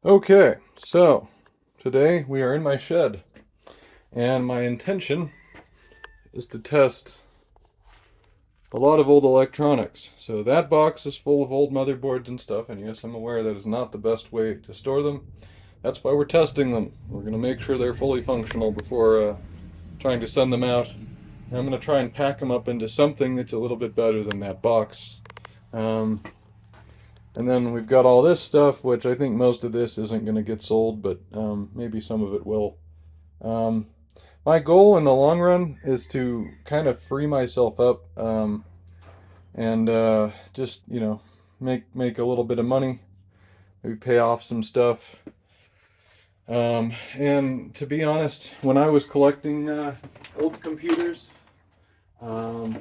Okay, so today we are in my shed, and my intention is to test a lot of old electronics. So that box is full of old motherboards and stuff, and yes, I'm aware that is not the best way to store them. That's why we're testing them. We're going to make sure they're fully functional before trying to send them out. And I'm going to try and pack them up into something that's a little bit better than that box. Um, and then we've got all this stuff, which I think most of this isn't going to get sold, but maybe some of it will. Um, my goal in the long run is to kind of free myself up and just make a little bit of money, maybe pay off some stuff. And to be honest, when I was collecting old computers, um,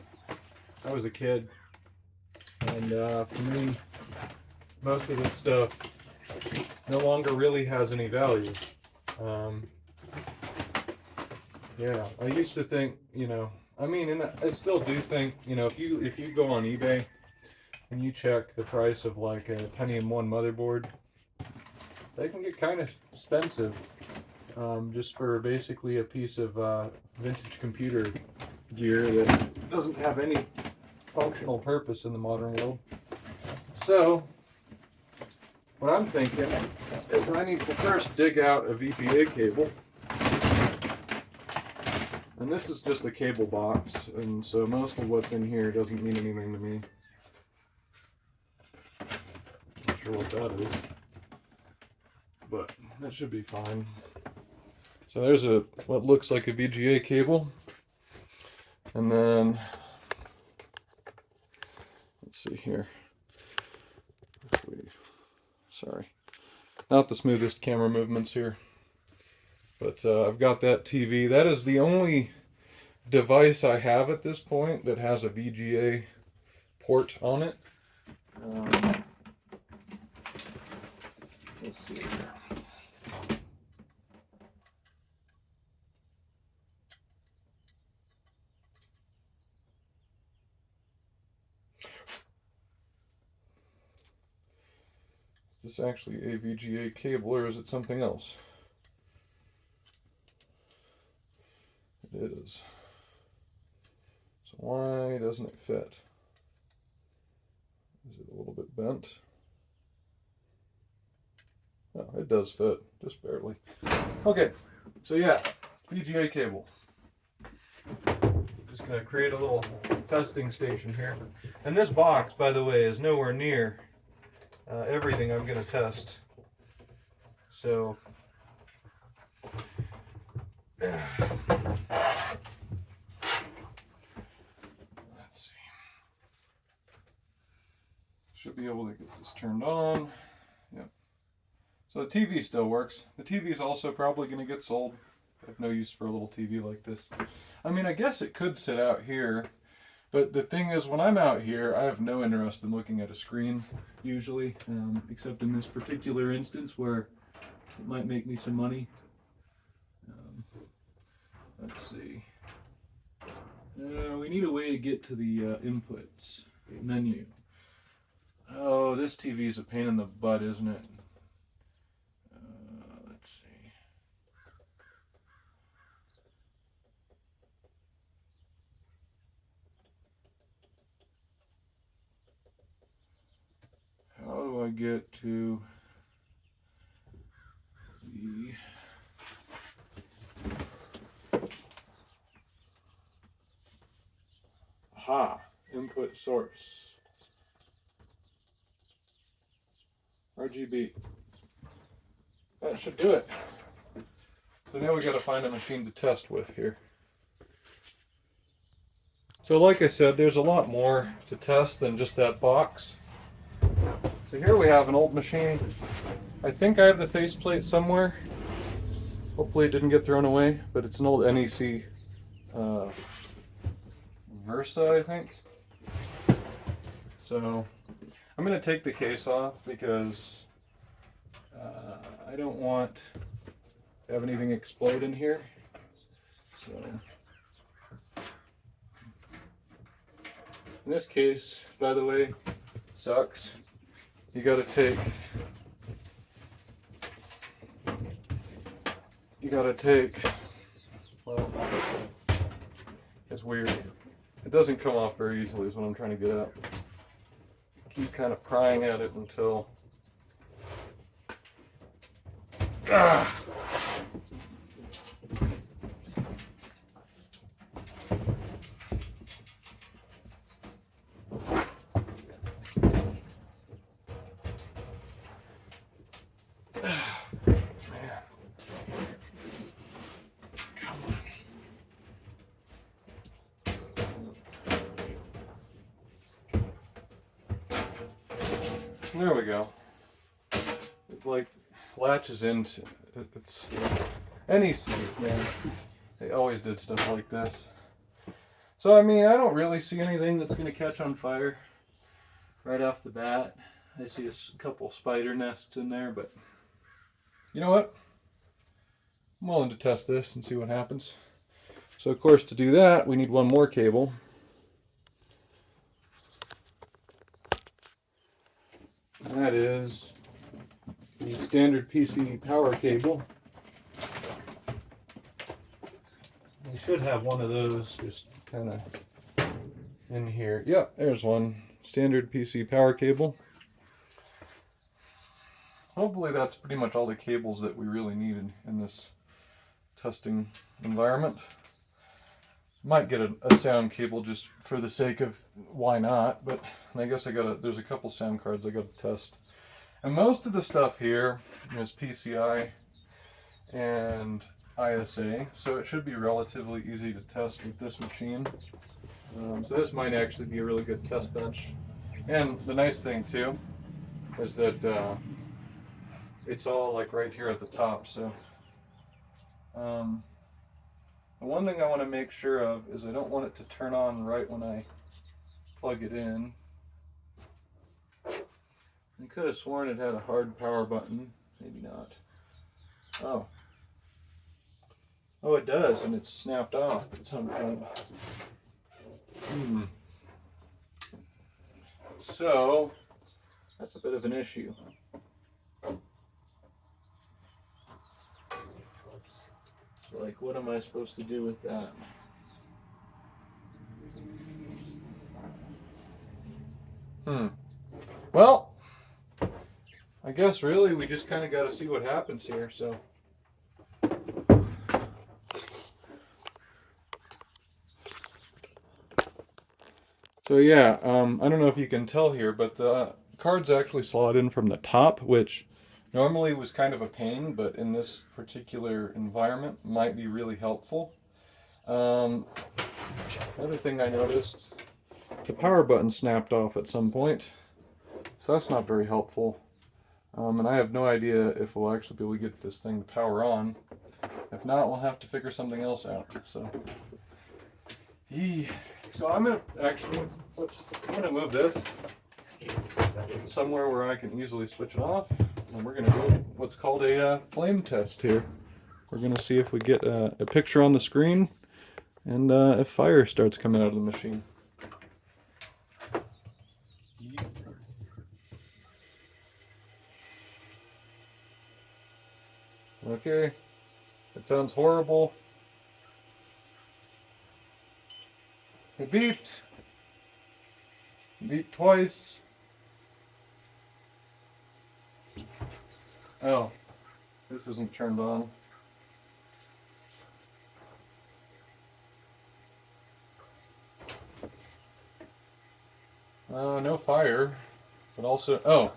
I was a kid, and for me, most of this stuff no longer really has any value. Um, Yeah, I used to think, I mean, and I still do think, if you go on eBay and you check the price of like a Pentium 1 motherboard, they can get kind of expensive, just for basically a piece of vintage computer gear that doesn't have any functional purpose in the modern world. So, what I'm thinking is I need to first dig out a VGA cable. And this is just a cable box, and so most of what's in here doesn't mean anything to me. Not sure what that is, but that should be fine. So there's what looks like a VGA cable, and then let's see here. Sorry, not the smoothest camera movements here, but I've got that TV. That is the only device I have at this point that has a VGA port on it. Let's see here. Is this actually a VGA cable, or is it something else? It is. So why doesn't it fit? Is it a little bit bent? Oh, it does fit, just barely. Okay, so yeah, VGA cable. Just gonna create a little testing station here. And this box, by the way, is nowhere near everything I'm gonna test. So, let's see. Should be able to get this turned on. Yep. So the TV still works. The TV is also probably going to get sold. I have no use for a little TV like this. I mean, I guess it could sit out here, but the thing is, when I'm out here, I have no interest in looking at a screen, usually, except in this particular instance where it might make me some money. Let's see. We need a way to get to the inputs menu. Oh, this TV is a pain in the butt, isn't it? Let's see. How do I get to the... Aha, input source. RGB. That should do it. So now we got to find a machine to test with here. So like I said, there's a lot more to test than just that box. So here we have an old machine. I think I have the faceplate somewhere. Hopefully it didn't get thrown away, but it's an old NEC Versa, I think. So I'm going to take the case off because I don't want to have anything explode in here. So in this case, by the way, sucks. You got to take you gotta take, well, it's weird. It doesn't come off very easily is what I'm trying to get at. Keep kind of prying at it until, ah! There we go. It like latches into it's any sleeve, man. They always did stuff like this. So I mean, I don't really see anything that's gonna catch on fire right off the bat. I see a couple spider nests in there, but you know what? I'm willing to test this and see what happens. So of course, to do that, we need one more cable. And that is the standard PC power cable. We should have one of those just kind of in here. Yep, there's one. Standard PC power cable. Hopefully that's pretty much all the cables that we really need in this testing environment. Might get a sound cable just for the sake of why not, but I guess there's a couple sound cards I got to test. And most of the stuff here is PCI and ISA, so it should be relatively easy to test with this machine. So this might actually be a really good test bench. And the nice thing too is that it's all like right here at the top. So the one thing I want to make sure of is I don't want it to turn on right when I plug it in. I could have sworn it had a hard power button. Maybe not. Oh. Oh, it does, and it's snapped off at some point. So, that's a bit of an issue. So, like, what am I supposed to do with that? Well, I guess really we just kind of got to see what happens here, so. So yeah, I don't know if you can tell here, but the cards actually slot in from the top, which normally was kind of a pain, but in this particular environment might be really helpful. Another thing I noticed, the power button snapped off at some point, so that's not very helpful. And I have no idea if we'll actually be able to get this thing to power on. If not, we'll have to figure something else out. So, so I'm gonna move this somewhere where I can easily switch it off, and we're gonna do what's called a flame test here. We're gonna see if we get a picture on the screen and if fire starts coming out of the machine. Okay, it sounds horrible. It beeped. It beeped twice. Oh, this isn't turned on. No fire, but also, oh,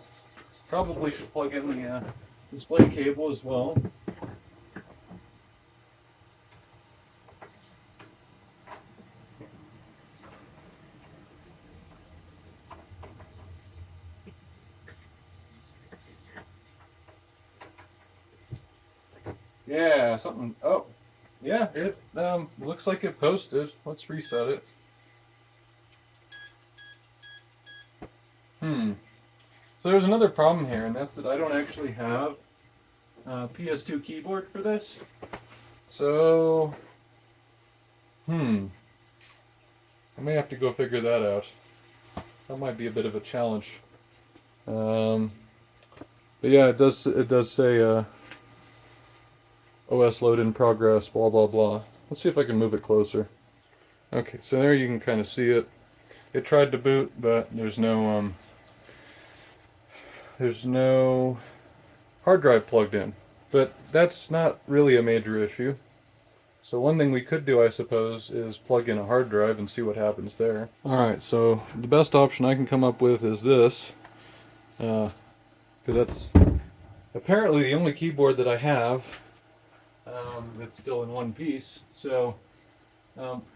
probably should plug in the display cable as well. Yeah, something, oh, yeah, it looks like it posted. Let's reset it. So there's another problem here, and that's that I don't actually have a PS2 keyboard for this. So, I may have to go figure that out. That might be a bit of a challenge. But yeah, it does say OS load in progress, blah blah blah. Let's see if I can move it closer. Okay, so there you can kind of see it. It tried to boot, but there's no hard drive plugged in. But that's not really a major issue. So one thing we could do, I suppose, is plug in a hard drive and see what happens there. Alright, so the best option I can come up with is this. Because that's apparently the only keyboard that I have that's still in one piece. So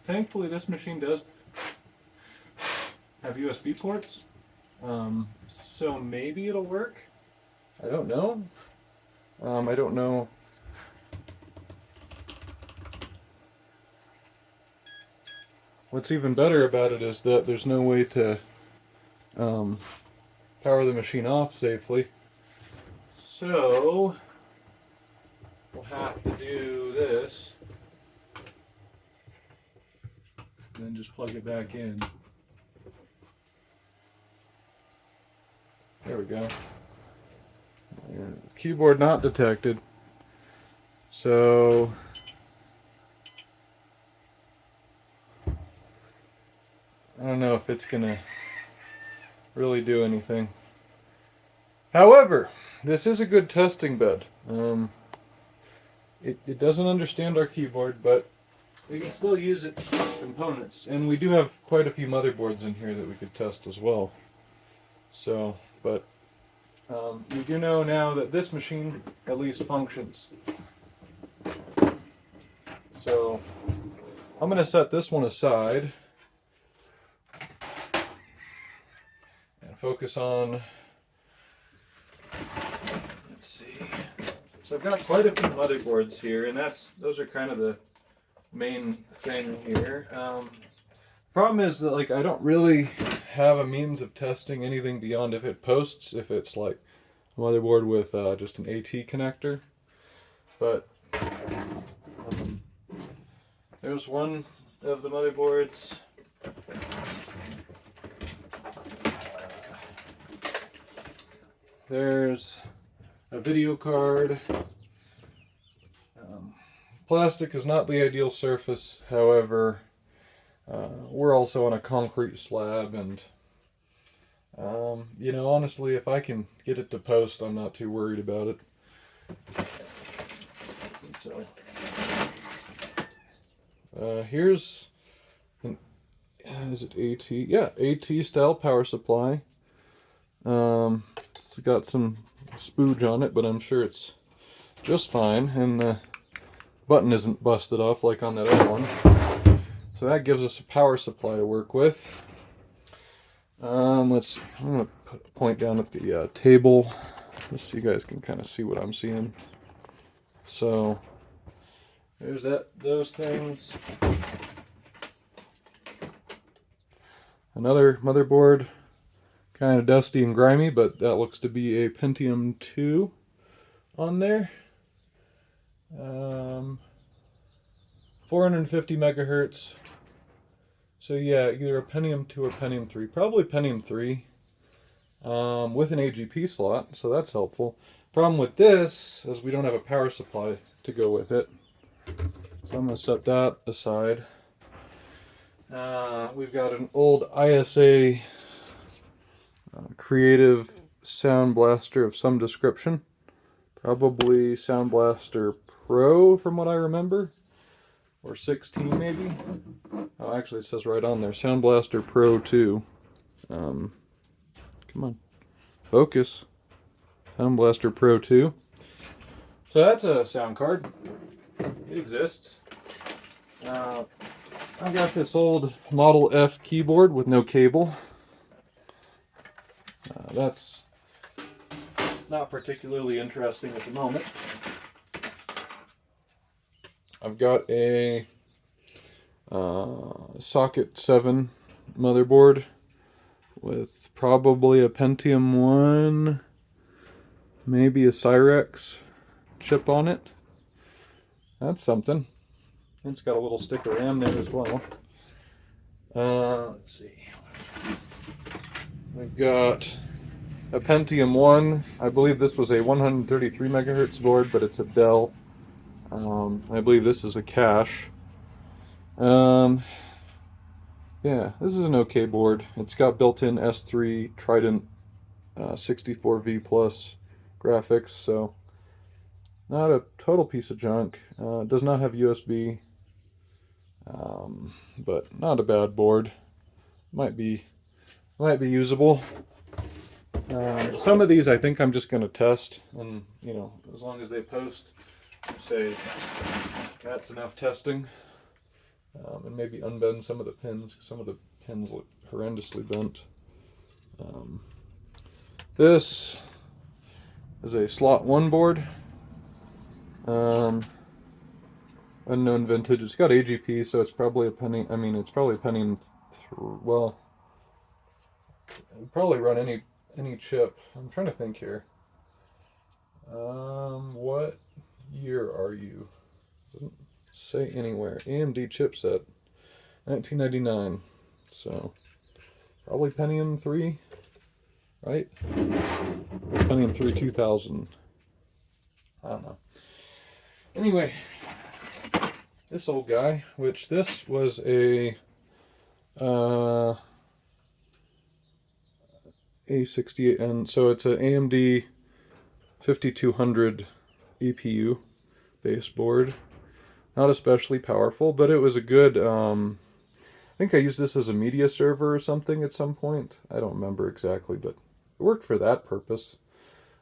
thankfully this machine does have USB ports. So maybe it'll work. I don't know. I don't know. What's even better about it is that there's no way to power the machine off safely. So we'll have to do this and then just plug it back in. There we go. Keyboard not detected. So I don't know if it's gonna really do anything. However, this is a good testing bed. It doesn't understand our keyboard, but we can still use its components. And we do have quite a few motherboards in here that we could test as well. So, but we do know now that this machine at least functions. So I'm going to set this one aside and focus on, let's see. So I've got quite a few motherboards here, and those are kind of the main thing here. Problem is that I don't really have a means of testing anything beyond if it posts, if it's like a motherboard with just an AT connector. But there's one of the motherboards. There's a video card. Plastic is not the ideal surface, however, we're also on a concrete slab, and you know, honestly, if I can get it to post, I'm not too worried about it. So here's an, is it AT? Yeah, AT style power supply. It's got some spooge on it, but I'm sure it's just fine, and the button isn't busted off like on that other one. So that gives us a power supply to work with. I'm going to put a point down at the table just so you guys can kind of see what I'm seeing. So there's those things. Another motherboard, kind of dusty and grimy, but that looks to be a Pentium 2 on there. 450 megahertz. So yeah, either a Pentium 2 or Pentium 3. Probably Pentium 3 with an AGP slot, so that's helpful. Problem with this is we don't have a power supply to go with it. So I'm going to set that aside. We've got an old ISA Creative Sound Blaster of some description. Probably Sound Blaster Pro from what I remember. Or 16 maybe. Oh, actually it says right on there, Sound Blaster Pro 2. Come on, focus. Sound Blaster Pro 2. So that's a sound card. It exists. I got this old Model F keyboard with no cable. That's not particularly interesting at the moment. I've got a Socket 7 motherboard with probably a Pentium 1, maybe a Cyrex chip on it. That's something. It's got a little stick of RAM there as well. Let's see. We've got a Pentium 1. I believe this was a 133 megahertz board, but it's a Dell. I believe this is a cache. Um, yeah, this is an okay board. It's got built-in S3 Trident 64V plus graphics, so not a total piece of junk. It does not have USB, but not a bad board. Might be usable. Some of these I think I'm just going to test, and you know, as long as they post, say that's enough testing, and maybe unbend some of the pins. Some of the pins look horrendously bent. This is a slot 1 board. Unknown vintage. It's got AGP, so it's probably a penny. I mean, it's probably a penny. Well, it would probably run any chip. I'm trying to think here. What year are you? Doesn't say anywhere. AMD chipset, 1999. So probably Pentium 3, right? Or Pentium 3 2000. I don't know. Anyway, this old guy, which this was a A68, and so it's an AMD 5200 EPU base board. Not especially powerful, but it was a good, I think I used this as a media server or something at some point. I don't remember exactly, but it worked for that purpose.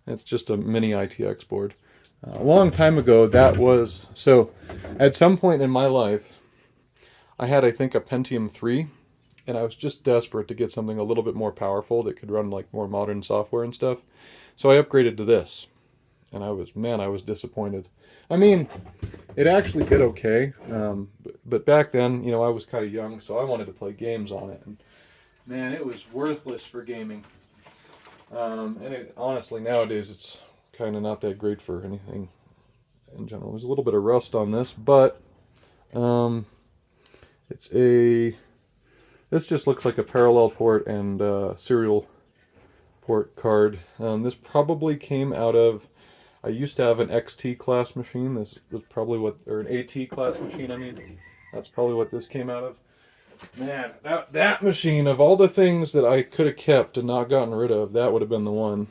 It's just a mini ITX board. A long time ago, that was, so at some point in my life, I had, I think, a Pentium 3, and I was just desperate to get something a little bit more powerful that could run like more modern software and stuff. So I upgraded to this, and I was disappointed. I mean, it actually did okay, but back then, you know, I was kind of young, so I wanted to play games on it, and man, it was worthless for gaming. And honestly, nowadays, it's kind of not that great for anything in general. There's a little bit of rust on this, but it's this just looks like a parallel port and serial port card. This probably came out of, I used to have an XT class machine. This was probably what, or an AT class machine, I mean. That's probably what this came out of. Man, that machine, of all the things that I could have kept and not gotten rid of, that would have been the one.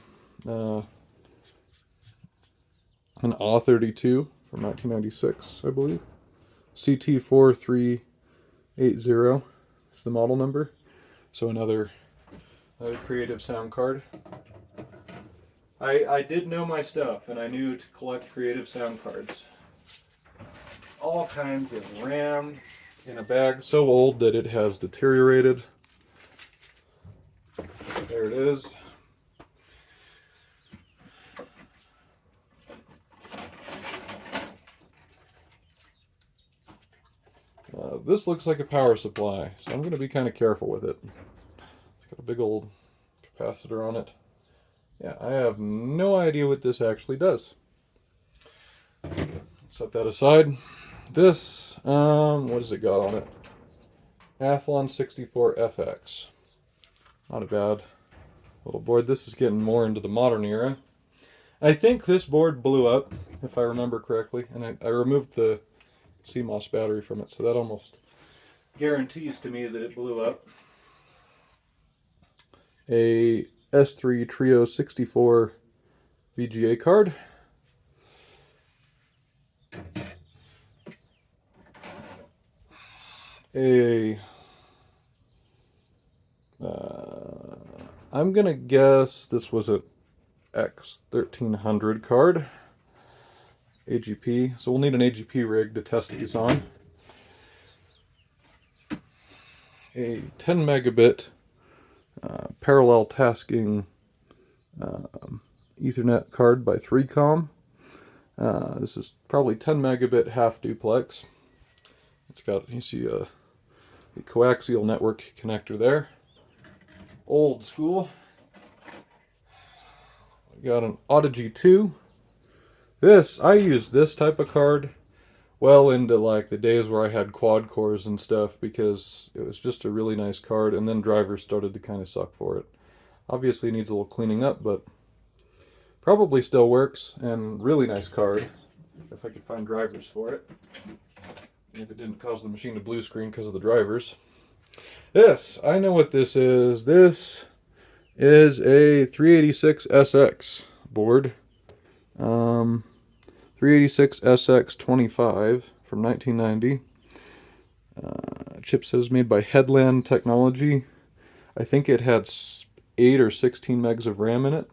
An A32 from 1996, I believe. CT4380 is the model number. So another creative sound card. I did know my stuff, and I knew to collect creative sound cards. All kinds of RAM in a bag so old that it has deteriorated. There it is. This looks like a power supply, so I'm going to be kind of careful with it. It's got a big old capacitor on it. Yeah, I have no idea what this actually does. Set that aside. This, what has it got on it? Athlon 64FX. Not a bad little board. This is getting more into the modern era. I think this board blew up, if I remember correctly, and I removed the CMOS battery from it, so that almost guarantees to me that it blew up. A S3 Trio 64 VGA card. I'm gonna guess this was a X1300 card. AGP, so we'll need an AGP rig to test these on. A 10 megabit parallel tasking Ethernet card by 3Com. This is probably 10 megabit half duplex. It's got, you see the coaxial network connector there. Old school. We got an Audigy 2. I used this type of card well into like the days where I had quad cores and stuff, because it was just a really nice card, and then drivers started to kind of suck for it. Obviously needs a little cleaning up, but probably still works, and really nice card. if I could find drivers for it. And if it didn't cause the machine to blue screen because of the drivers. This, I know what this is. This is a 386SX board. 386SX25 from 1990. Chip says made by Headland Technology. I think it had 8 or 16 megs of RAM in it.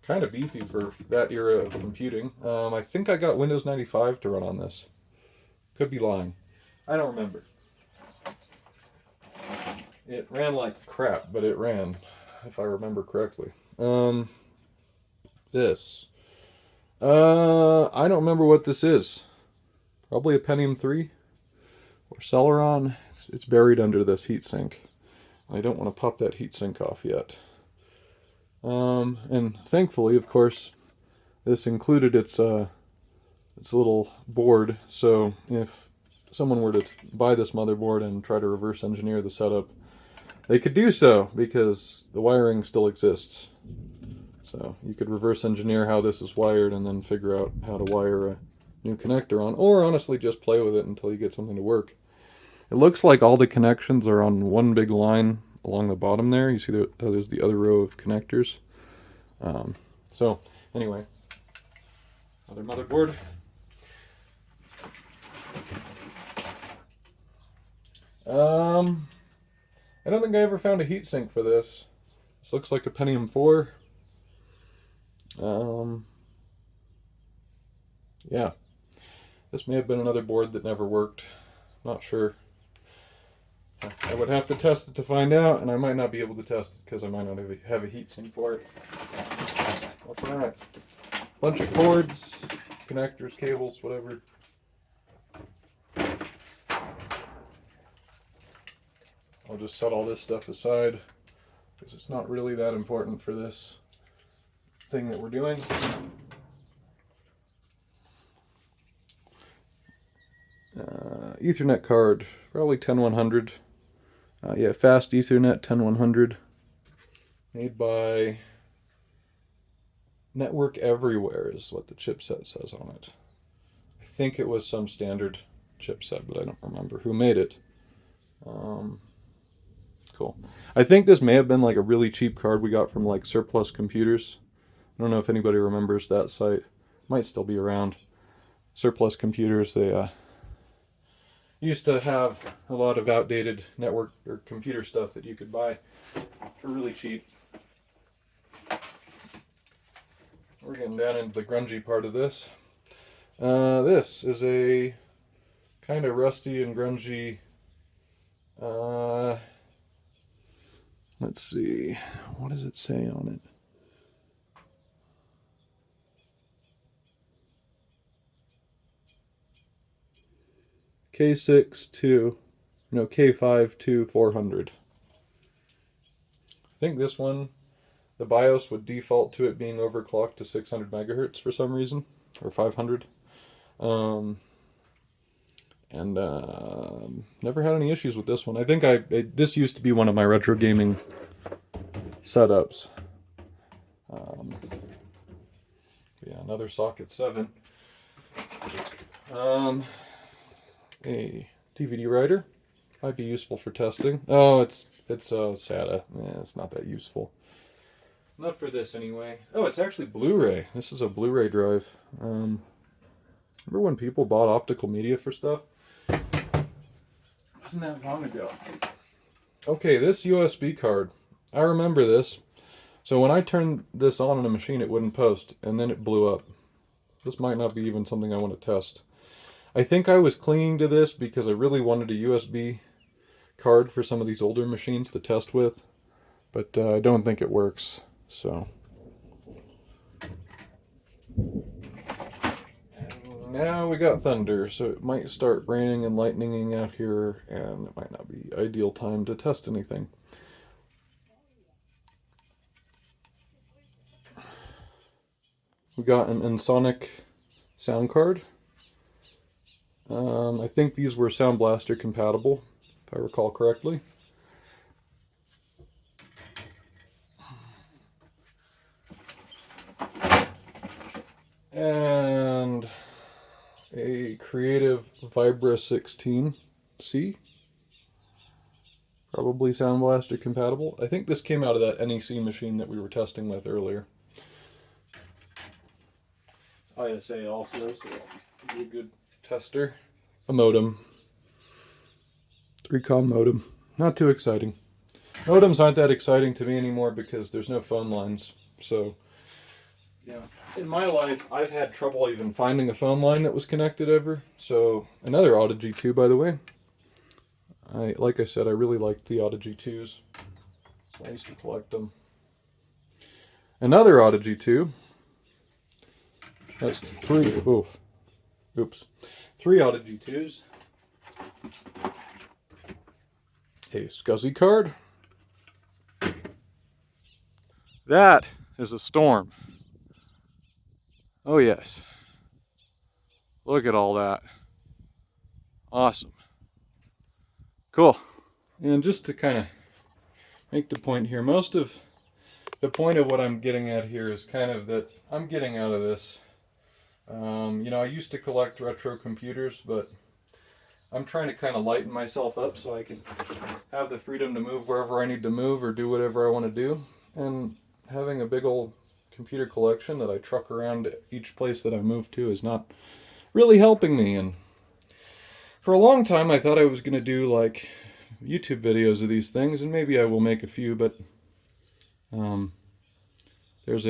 Kind of beefy for that era of computing. I think I got Windows 95 to run on this. Could be lying. I don't remember. It ran like crap, but it ran, if I remember correctly. This. I don't remember what this is. Probably a Pentium 3 or Celeron. It's buried under this heatsink. I don't want to pop that heatsink off yet. And thankfully, of course, this included its little board. So if someone were to buy this motherboard and try to reverse engineer the setup, they could do so because the wiring still exists. So you could reverse engineer how this is wired and then figure out how to wire a new connector on, or honestly just play with it until you get something to work. It looks like all the connections are on one big line along the bottom there. You see there's the other row of connectors. So anyway, another motherboard. I don't think I ever found a heatsink for this. This looks like a Pentium 4. Yeah. This may have been another board that never worked. Not sure. I would have to test it to find out, and I might not be able to test it because I might not have a heatsink for it. That's alright. Bunch of cords, connectors, cables, whatever. I'll just set all this stuff aside because it's not really that important for this thing that we're doing. Ethernet card, probably 10100. Yeah, fast Ethernet 10100. Made by Network Everywhere is what the chipset says on it. I think it was some standard chipset, but I don't remember who made it. Cool. I think this may have been like a really cheap card we got from like Surplus Computers. I don't know if anybody remembers that site. Might still be around. Surplus Computers, they used to have a lot of outdated network or computer stuff that you could buy for really cheap. We're getting down into the grungy part of this. This is a kind of rusty and grungy, let's see, what does it say on it? K5-400. I think this one, the BIOS would default to it being overclocked to 600 megahertz for some reason, or 500. Never had any issues with this one. I think this used to be one of my retro gaming setups. Yeah, another socket 7. A DVD writer might be useful for testing. Oh, it's SATA. Yeah, it's not that useful. Not for this anyway. Oh, it's actually Blu-ray. This is a Blu-ray drive. Remember when people bought optical media for stuff? Wasn't that long ago. Okay, this USB card. I remember this. So when I turned this on a machine, it wouldn't post, and then it blew up. This might not be even something I want to test. I think I was clinging to this because I really wanted a USB card for some of these older machines to test with, but I don't think it works, so. And now we got thunder, so it might start raining and lightninging out here, and it might not be ideal time to test anything. We got an Ensoniq sound card. I think these were Sound Blaster compatible, if I recall correctly. And Creative Vibra 16C. Probably Sound Blaster compatible. I think this came out of that NEC machine that we were testing with earlier. It's ISA also, so that'll be a good tester. A modem. 3-com modem. Not too exciting. Modems aren't that exciting to me anymore because there's no phone lines. So, yeah. In my life, I've had trouble even finding a phone line that was connected ever. So, another Audigy 2, by the way. Like I said, I really liked the Audigy 2s. I used to collect them. Another Audigy 2. That's 3. Oops. 3 Audigy 2s. A SCSI card. That is a storm. Oh yes. Look at all that. Awesome. Cool. And just to kind of make the point here, most of the point of what I'm getting at here is kind of that I'm getting out of this. You know, I used to collect retro computers, but I'm trying to kind of lighten myself up so I can have the freedom to move wherever I need to move or do whatever I want to do. And having a big old computer collection that I truck around each place that I move to is not really helping me. And for a long time I thought I was going to do like YouTube videos of these things, and maybe I will make a few, but there's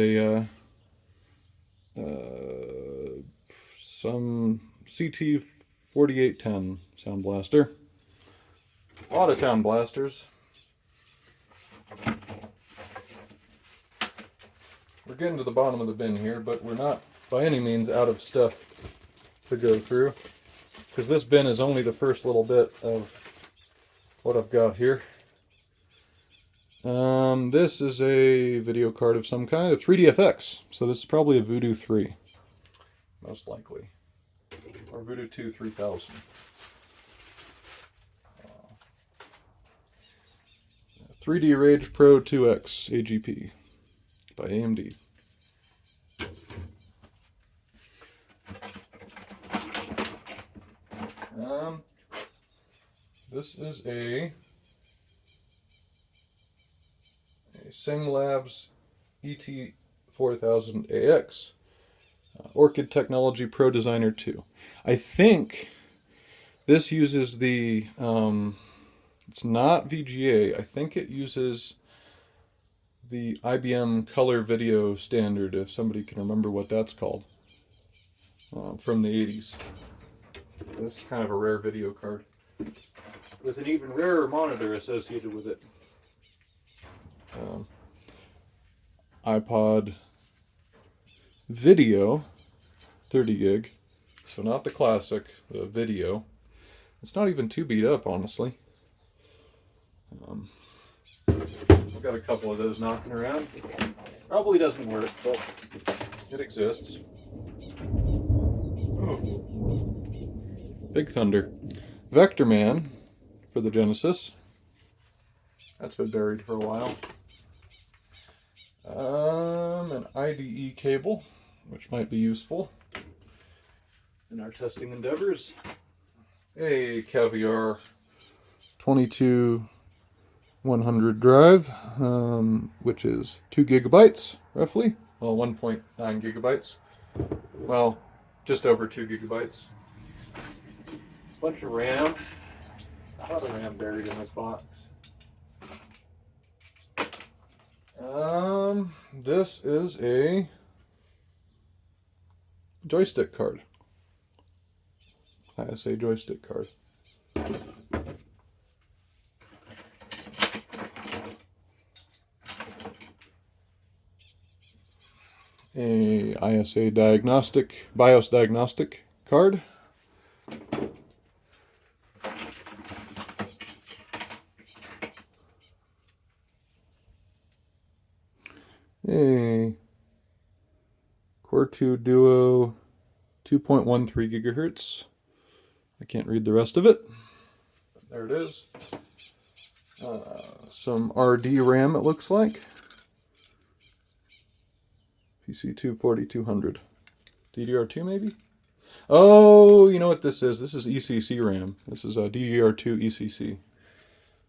some CT4810 Sound Blaster. A lot of Sound Blasters. We're getting to the bottom of the bin here, but we're not by any means out of stuff to go through, because this bin is only the first little bit of what I've got here. This is a video card of some kind, a 3DFX, so this is probably a Voodoo 3, most likely, or Voodoo 2 3000. 3D Rage Pro 2X AGP by AMD. This is a SingLabs ET4000AX Orchid Technology Pro Designer 2. I think this uses the it's not VGA. I think it uses the IBM Color Video Standard, if somebody can remember what that's called, from the 80s. This is kind of a rare video card with an even rarer monitor associated with it. iPod video, 30 gig, so not the classic, the video. It's not even too beat up, honestly. I've got a couple of those knocking around. Probably doesn't work, but it exists. Oh. Big Thunder. Vector Man for the Genesis. That's been buried for a while. An IDE cable, which might be useful in our testing endeavors. A Caviar 22100 drive, which is 2 gigabytes roughly. Well, 1.9 gigabytes. Well, just over 2 gigabytes. Bunch of RAM. A lot of RAM buried in this box. This is a joystick card. ISA joystick card. A ISA BIOS diagnostic card. A Core 2 Duo 2.13 gigahertz. I can't read the rest of it. But there it is. Some RD RAM, it looks like. PC2 4200. DDR2 maybe? Oh, you know what this is? This is ECC RAM. This is a DDR2 ECC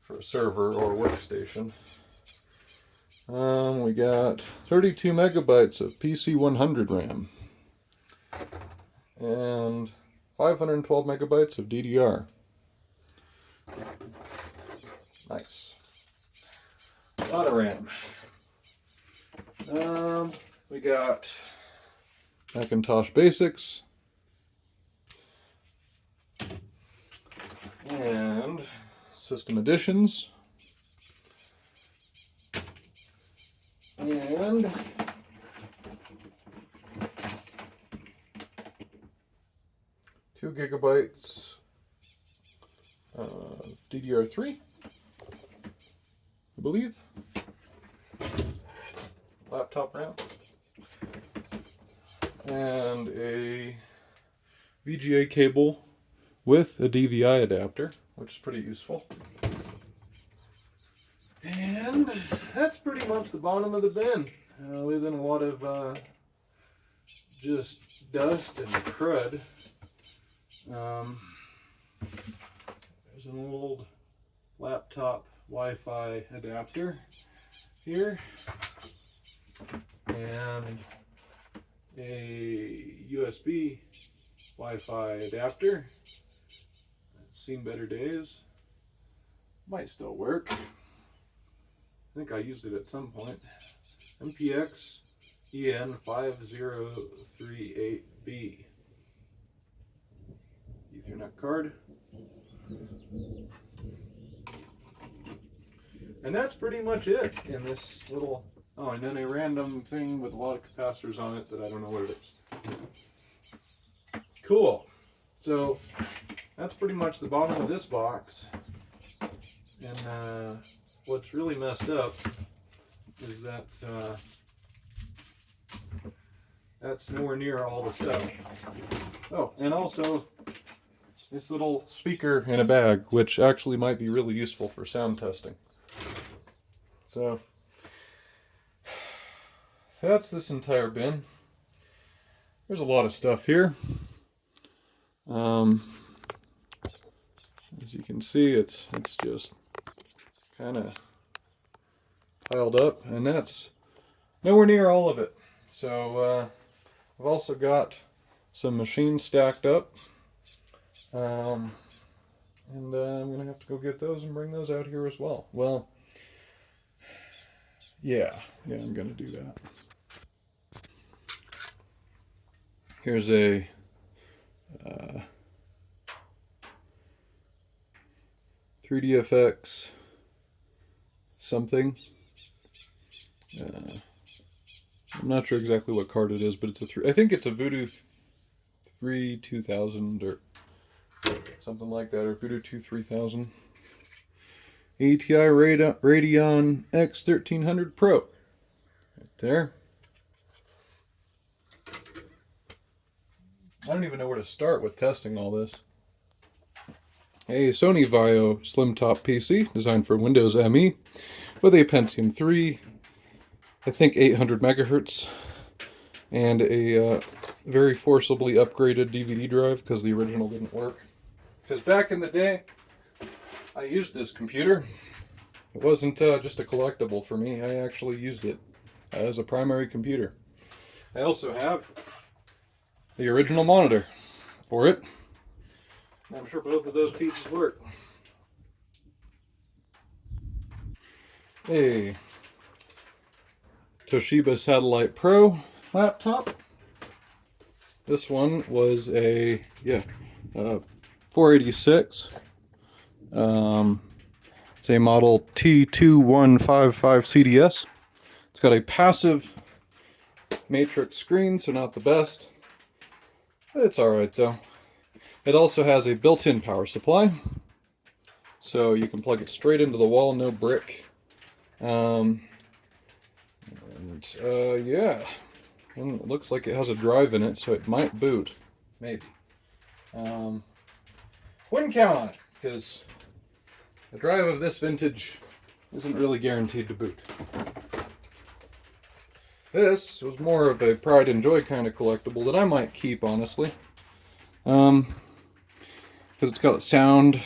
for a server or workstation. We got 32 megabytes of PC100 RAM and 512 megabytes of DDR. Nice. A lot of RAM. We got Macintosh Basics and System Editions and 2 gigabytes of DDR3, I believe. Laptop RAM. And a VGA cable with a DVI adapter, which is pretty useful. And that's pretty much the bottom of the bin. Other than a lot of just dust and crud. There's an old laptop Wi-Fi adapter here. And a USB Wi-Fi adapter. It's seen better days. Might still work. I think I used it at some point. MPX EN5038B. Ethernet card. And that's pretty much it in this little... Oh, and then a random thing with a lot of capacitors on it that I don't know what it is. Cool. So that's pretty much the bottom of this box. And what's really messed up is that that's nowhere near all the stuff. Oh, and also this little speaker in a bag, which actually might be really useful for sound testing. So that's this entire bin. There's a lot of stuff here. As you can see, it's just kind of piled up, and that's nowhere near all of it. So I've also got some machines stacked up, and I'm gonna have to go get those and bring those out here as well. Well, yeah, I'm gonna do that. Here's a 3DFX something. I'm not sure exactly what card it is, but it's I think it's a Voodoo 3 2000 or something like that, or Voodoo 2 3000. ATI Radeon X 1300 Pro. Right there. I don't even know where to start with testing all this. A Sony Vaio slim top PC designed for Windows ME with a Pentium 3, I think 800 megahertz, and a very forcibly upgraded DVD drive because the original didn't work. Because back in the day, I used this computer. It wasn't just a collectible for me. I actually used it as a primary computer. I also have the original monitor for it. I'm sure both of those pieces work. A Toshiba Satellite Pro laptop. This one was a 486. It's a model T2155 CDS. It's got a passive matrix screen, so not the best. It's alright though. It also has a built-in power supply, so you can plug it straight into the wall, no brick. Yeah, and it looks like it has a drive in it, so it might boot, maybe. Wouldn't count on it, because a drive of this vintage isn't really guaranteed to boot. This was more of a pride and joy kind of collectible that I might keep, honestly. Because it's got sound,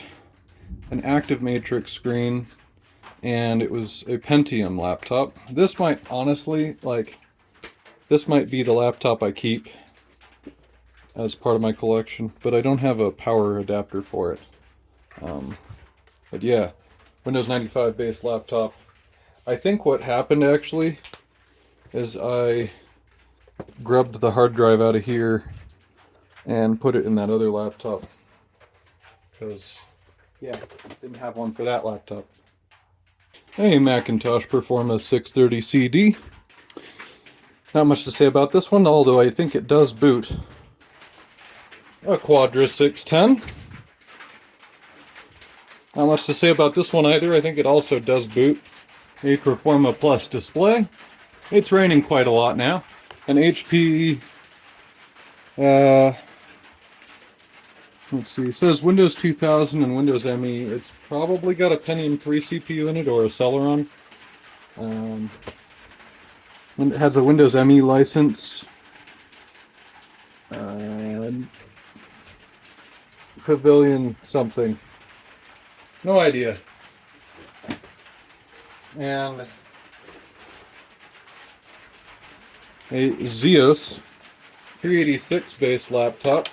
an active matrix screen, and it was a Pentium laptop. This might honestly, this might be the laptop I keep as part of my collection, but I don't have a power adapter for it. But yeah, Windows 95 based laptop. I think what happened actually is I grubbed the hard drive out of here and put it in that other laptop. Because, yeah, didn't have one for that laptop. A Macintosh Performa 630 CD. Not much to say about this one, although I think it does boot. A Quadra 610. Not much to say about this one either. I think it also does boot. A Performa Plus display. It's raining quite a lot now. An HP, let's see, it says Windows 2000 and Windows ME. It's probably got a Pentium 3 CPU in it or a Celeron. It has a Windows ME license. Pavilion something. No idea. And a Zeus 386 based laptop.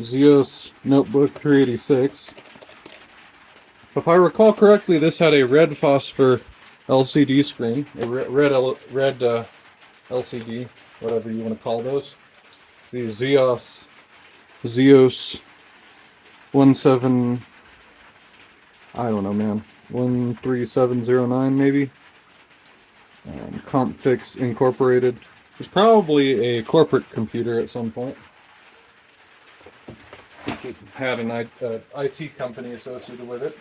Zeus Notebook 386. If I recall correctly, this had a red phosphor LCD screen, a red LCD, whatever you want to call those. The Zeus 17, I don't know, man, 13709 maybe. Confix Incorporated. It's probably a corporate computer at some point. It had an IT company associated with it.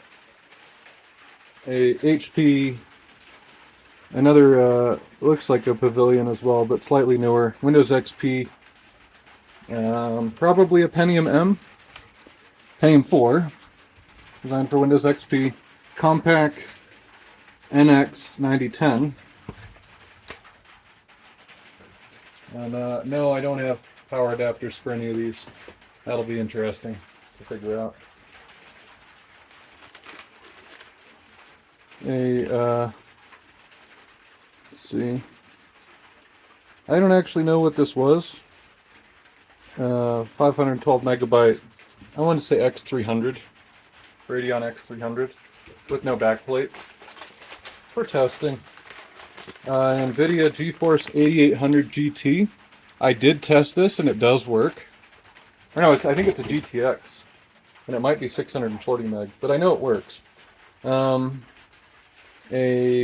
A HP, another looks like a Pavilion as well, but slightly newer. Windows XP. Probably a Pentium 4, designed for Windows XP. Compaq NX 9010. And no, I don't have power adapters for any of these. That'll be interesting to figure out. Let's see. I don't actually know what this was. 512 megabyte, I want to say X300, Radeon X300, with no backplate, for testing. NVIDIA GeForce 8800 GT. I did test this and it does work. Or no, I think it's a GTX, and it might be 640 meg, but I know it works. A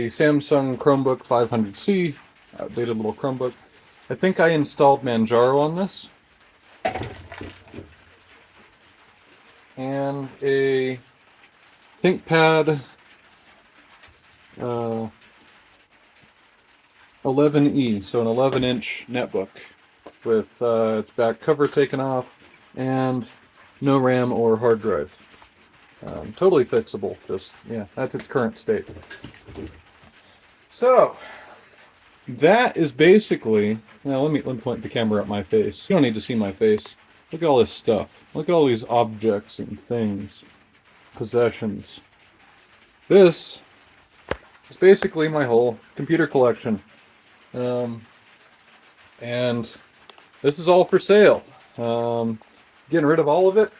Samsung Chromebook 500C, outdated little Chromebook. I think I installed Manjaro on this. And a ThinkPad 11E, so an 11-inch netbook with its back cover taken off and no RAM or hard drive. Totally fixable, just, yeah, that's its current state. So, that is basically, now let me point the camera at my face. You don't need to see my face. Look at all this stuff. Look at all these objects and things, possessions. This is basically my whole computer collection. And this is all for sale. Getting rid of all of it.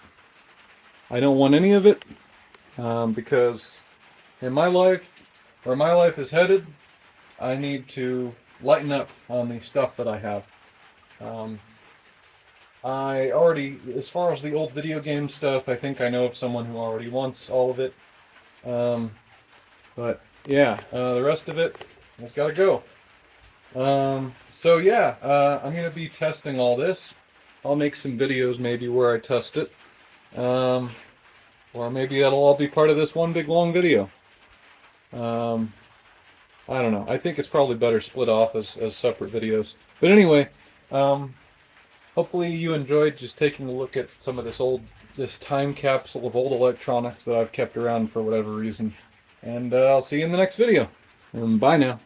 I don't want any of it, because in my life, where my life is headed, I need to lighten up on the stuff that I have. I already, as far as the old video game stuff, I think I know of someone who already wants all of it. But yeah, the rest of it has got to go. So yeah, I'm going to be testing all this. I'll make some videos maybe where I test it. Or maybe that'll all be part of this one big long video. I don't know. I think it's probably better split off as separate videos. But anyway, hopefully you enjoyed just taking a look at some of this time capsule of old electronics that I've kept around for whatever reason. And I'll see you in the next video. And bye now.